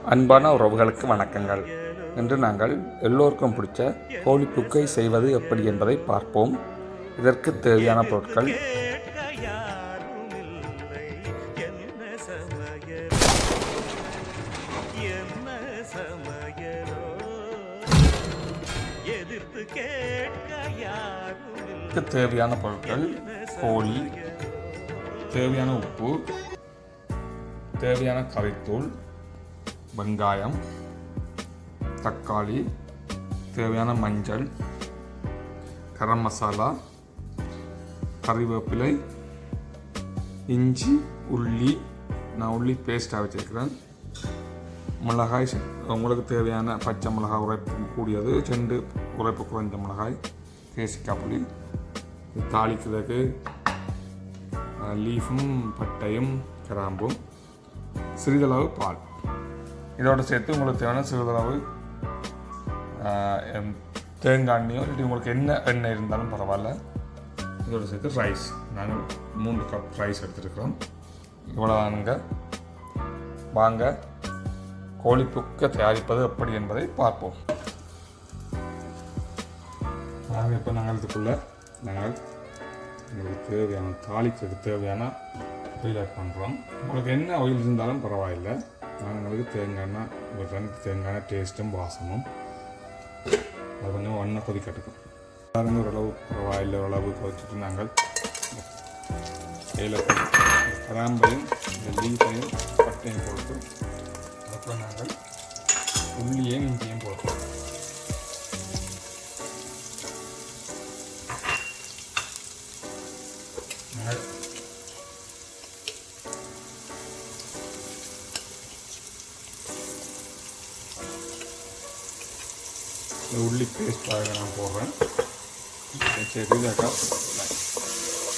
அன்பான உறவுகளுக்கு வணக்கங்கள். இன்று நாங்கள் எல்லோருக்கும் பிடிச்ச கோழி புக்கை செய்வது எப்படி என்பதை பார்ப்போம். இதற்கு தேவையான பொருட்கள்: தேவையான பொருட்கள்: கோழி, தேவையான உப்பு, தேவையான கறித்தூள், வெங்காயம், தக்காளி, தேவையான மஞ்சள், கரம் மசாலா, கறிவேப்பிலை, இஞ்சி, உள்ளி. நான் உள்ளி பேஸ்ட்டாக வச்சுருக்கிறேன். மிளகாய், உங்களுக்கு தேவையான பச்சை மிளகாய் உரைப்பு கூடியது, 2 உரைப்பு குறைஞ்ச மிளகாய், தேசிக்காய் புளி, தாளிக்கிறதுக்கு லீஃபும் பட்டையும் கிராம்பும், சிறிதளவு பால். இதோடு சேர்த்து உங்களுக்கு தேவையான சிறிதளவு தேங்காய் எண்ணெயோ இல்லை உங்களுக்கு என்ன எண்ணெய் இருந்தாலும் பரவாயில்ல. இதோடு சேர்த்து ரைஸ். நாங்கள் 3 கப் ரைஸ் எடுத்துருக்கிறோம். இவ்வளோதானுங்க. வாங்க கோழி புக்கை தயாரிப்பது எப்படி என்பதை பார்ப்போம். நாங்கள் இதுக்குள்ளே உங்களுக்கு தேவையான தாளிக்கு தேவையான ஆயில் ஆட் பண்ணுறோம். உங்களுக்கு என்ன ஆயில் இருந்தாலும் பரவாயில்லை. நாங்களுக்கு தேங்காய் தேங்காய் டேஸ்ட்டும் வாசமும் அது கொஞ்சம் ஒன்றா கொதிக்கட்டுக்கும். பாருங்க, ஓரளவு பரவாயில்லை. ஓரளவு கொதிச்சுட்டு நாங்கள் கிராம்பையும் லீஃபையும் பட்டையும் போட்டு அதுக்கப்புறம் நாங்கள் உள்ளியும் இஞ்சியும் போட்டோம். உள்ளி பேஸ்ட்டாக நான் போடுறேன். சரி, இதாக்கா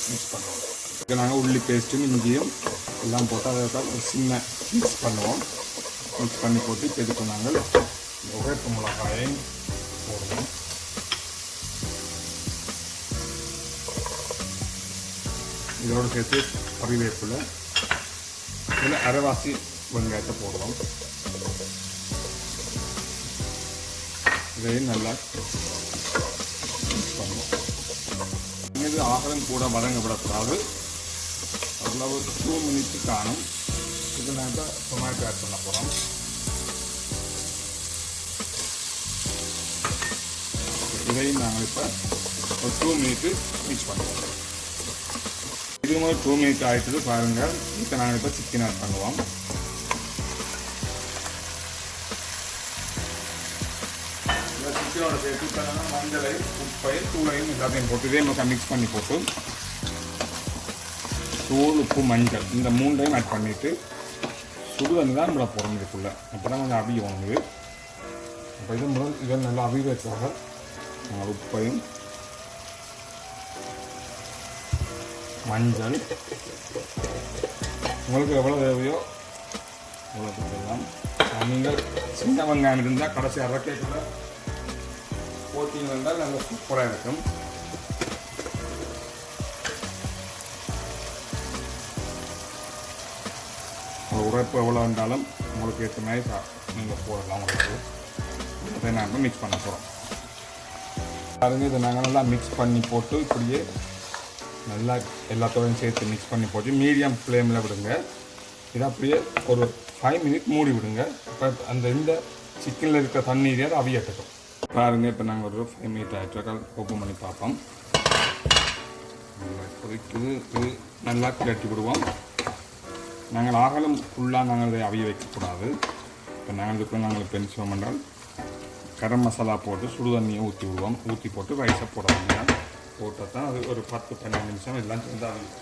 மிக்ஸ் பண்ணுவோம். இப்போ நாங்கள் உள்ளி பேஸ்ட்டும் இஞ்சியும் எல்லாம் போட்டு அதை ஒரு சின்ன மிக்ஸ் பண்ணுவோம். மிக்ஸ் பண்ணி போட்டு இப்போ இதுக்கு நாங்கள் உரைப்பு மிளகாயை போடுவோம். இதோடு சேர்த்து கறிவேப்பிலை, இதில் அரைவாசி வெங்காயத்தை போடுவோம். இதையும் நல்லா மிக்ஸ் பண்ணுவோம். இது ஆகலும் கூட வதங்க விடக்கூடாது. அவ்வளவு 2 மினிட்ஸு காணும். இது நாங்கள் டொமேட்டோ ஆட் பண்ண போகிறோம். இதையும் நாங்கள் இப்போ ஒரு 2 மினிட்டு மிக்ஸ் பண்ணுவோம். இதுவும் ஒரு 2 மினிட் ஆகிட்டது பாருங்கள். இப்போ நாங்கள் இப்போ சிக்கன் ஆட் பண்ணுவோம். சிக்கனோட சேர்த்து இப்போ மஞ்சளை, உப்பை, தூளையும் எல்லாத்தையும் போட்டு இதே மாதிரி மிக்ஸ் பண்ணி போட்டு தூள், உப்பு, மஞ்சள் இந்த 3ஐயும் ஆட் பண்ணிவிட்டு சுடு தண்ணி தான் நம்மளை போடணும் இதுக்குள்ளே. அப்போ தான் கொஞ்சம் அவிய வாங்குது. அப்போ இதை நல்லா அவிய வச்சாக உப்பையும் மஞ்சள் உங்களுக்கு எவ்வளோ தேவையோ எவ்வளோ போடலாம். நீங்கள் சின்ன வெங்காயம் இருந்தால் கடைசி அரைக்கேக்கில் போட்டிங்க இருந்தால் நல்ல சூப்பராக இருக்கும். உரைப்பு எவ்வளோ இருந்தாலும் உங்களுக்கு ஏற்ற மாதிரி நீங்கள் போடலாம். உரைப்பு அதை நாங்கள் மிக்ஸ் பண்ண போகிறோம். பாருங்கள், இதை நாங்கள் நல்லா மிக்ஸ் பண்ணி போட்டு இப்படியே நல்லா எல்லாத்தோடையும் சேர்த்து மிக்ஸ் பண்ணி போட்டு மீடியம் ஃப்ளேமில் விடுங்க. இதை அப்படியே ஒரு 5 மினிட் மூடி விடுங்க. இப்போ இந்த சிக்கனில் இருக்கிற தண்ணீரே அதை அவியட்டும். பாருங்கள், இப்போ நாங்கள் ஒரு 5 மினிட் ஆகிட்டு ஓப்பன் பண்ணி பார்ப்போம். கொதிக்குது. இது நல்லா கிளட்டி விடுவோம். நாங்கள் ஆகலும் ஃபுல்லாக நாங்கள் இதை அவிய வைக்கக்கூடாது. இப்போ நாங்கள் இப்போ என்ன செய்வோம் என்றால் கரம் மசாலா போட்டு சுடு தண்ணியை ஊற்றி விடுவோம். ஊற்றி போட்டு ரைஸை போடுவாங்க. போட்டால் தான் அது ஒரு 10-12 நிமிஷம் எல்லாம் சேர்ந்து அவியும்.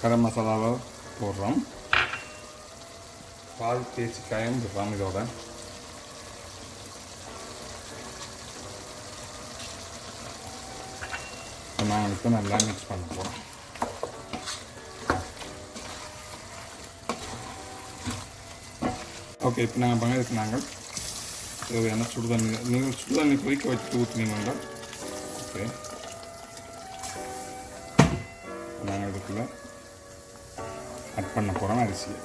கரம் மசாலாவை போடுறோம். பால் தேசிக்காயும் விடுறோம். இதோட நாங்கள் இப்போ நல்லா மிக்ஸ் பண்ண போகிறோம். ஓகே, இப்போ நாங்கள் பண்ணதுக்கு நாங்கள் தேவையான சுடுதண்ணி, நீங்கள் சுடுதண்ணி கொதிக்க வச்சுட்டு ஊற்றினீங்கன்னா ஓகே. நாங்கள் இதுக்குள்ளே ஆட் பண்ண போகிறோம் அரிசியை.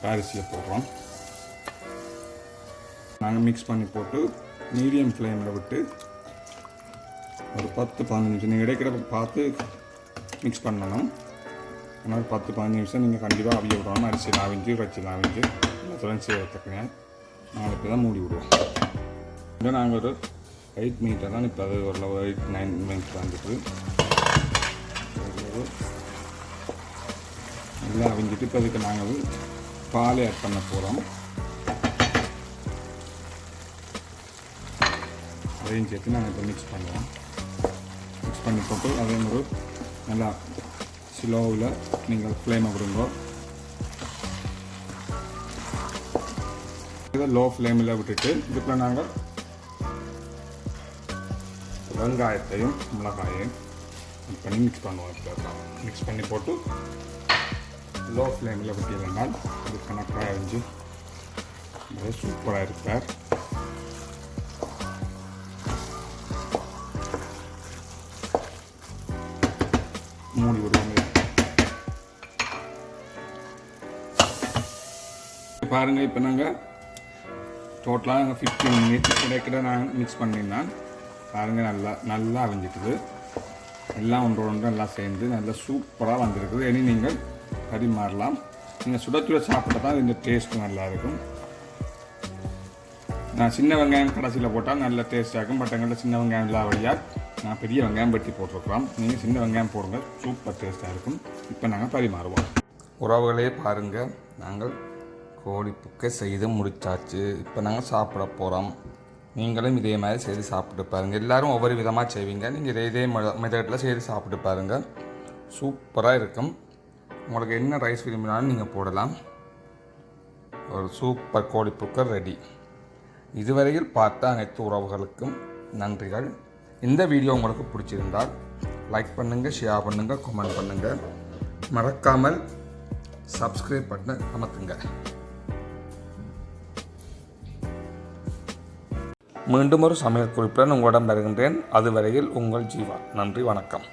அரிசியை போடுறோம். நாங்கள் மிக்ஸ் பண்ணி போட்டு மீடியம் ஃப்ளேமில் விட்டு ஒரு 10-15 நிமிஷம் நீங்கள் இடைக்கிற பார்த்து மிக்ஸ் பண்ணணும். ஆனால் 10-15 நிமிஷம் நீங்கள் கண்டிப்பாக அவிய விடணும். அரிசியில் அவிஞ்சு இறைச்சியில் அவிஞ்சு எல்லாத்துடன் செய்யறதுக்குங்க நாளைக்கு தான் மூடி விடுவோம். இல்லை நாங்கள் ஒரு 8 மினிட்டாக தான் இப்போ அது ஒரு 8-9 மினிட்ஸ் வந்துட்டு நல்லா அவிஞ்சிட்டு இப்போ அதுக்கு நாங்கள் பால் ஆட் பண்ண போகிறோம். அதையும் சேர்த்து நாங்கள் இப்போ மிக்ஸ் பண்ணுவோம். மிக்ஸ் பண்ணி போட்டு அதே மாதிரி நல்லா ஸ்லோவில் நீங்கள் ஃப்ளேமை விடுங்க. இதை லோ ஃப்ளேமில் விட்டுட்டு இதுக்குள்ள நாங்கள் வெங்காயத்தையும் மிளகாயையும் பண்ணி மிக்ஸ் பண்ணுவோம். மிக்ஸ் பண்ணி போட்டு லோ ஃப்ளேமில் விட்டீங்கன்னா இது கணக்காக அரிஞ்சு சூப்பராக இருப்பார். மூடி விடுவாங்க. பாருங்கள் இப்போ நாங்கள் டோட்டலாக நாங்கள் 15 மினிட்ஸ் கிடைக்கிற நாங்கள் மிக்ஸ் பண்ணினா பாருங்கள் நல்லா அவிஞ்சிட்டுது. எல்லாம் ஒன்று எல்லாம் சேர்ந்து நல்லா சூப்பராக வந்திருக்குது. இனி நீங்கள் பரிமாறலாம். நீங்கள் சுட சாப்பிட்டா தான் இந்த டேஸ்ட்டு நல்லா இருக்கும். நான் சின்ன வெங்காயம் கடைசியில் போட்டால் நல்ல டேஸ்ட்டாக இருக்கும். பட் எங்கள்கிட்ட சின்ன வெங்காயம் இல்லாதபடியாக நான் பெரிய வெங்காயம் வெட்டி போட்டிருக்கிறோம். நீங்கள் சின்ன வெங்காயம் போடுங்க, சூப்பர் டேஸ்ட்டாக இருக்கும். இப்போ நாங்கள் பரிமாறுவோம். உறவுகளே பாருங்கள், நாங்கள் கோழி புக்கை செய்து முடித்தாச்சு. இப்போ நாங்கள் சாப்பிட போகிறோம். நீங்களும் இதே மாதிரி செய்து சாப்பிட்டு பாருங்கள். எல்லோரும் ஒவ்வொரு விதமாக செய்வீங்க. நீங்கள் இதே மெத்தடில் செய்து சாப்பிட்டு பாருங்கள், சூப்பராக இருக்கும். உங்களுக்கு என்ன ரைஸ் விரும்பினாலும் நீங்கள் போடலாம். ஒரு சூப்பர் கோழி புக்கை ரெடி. இதுவரையில் பார்த்த அனைத்து உறவுகளுக்கும் நன்றிகள். இந்த வீடியோ உங்களுக்கு பிடிச்சிருந்தால் லைக் பண்ணுங்கள், ஷேர் பண்ணுங்கள், கமெண்ட் பண்ணுங்கள். மறக்காமல் சப்ஸ்கிரைப் பண்ண அமர்த்துங்க. மீண்டும் ஒரு சமையல் குறிப்புடன் உங்களிடம் வருகின்றேன். அதுவரையில் உங்கள் ஜீவா. நன்றி, வணக்கம்.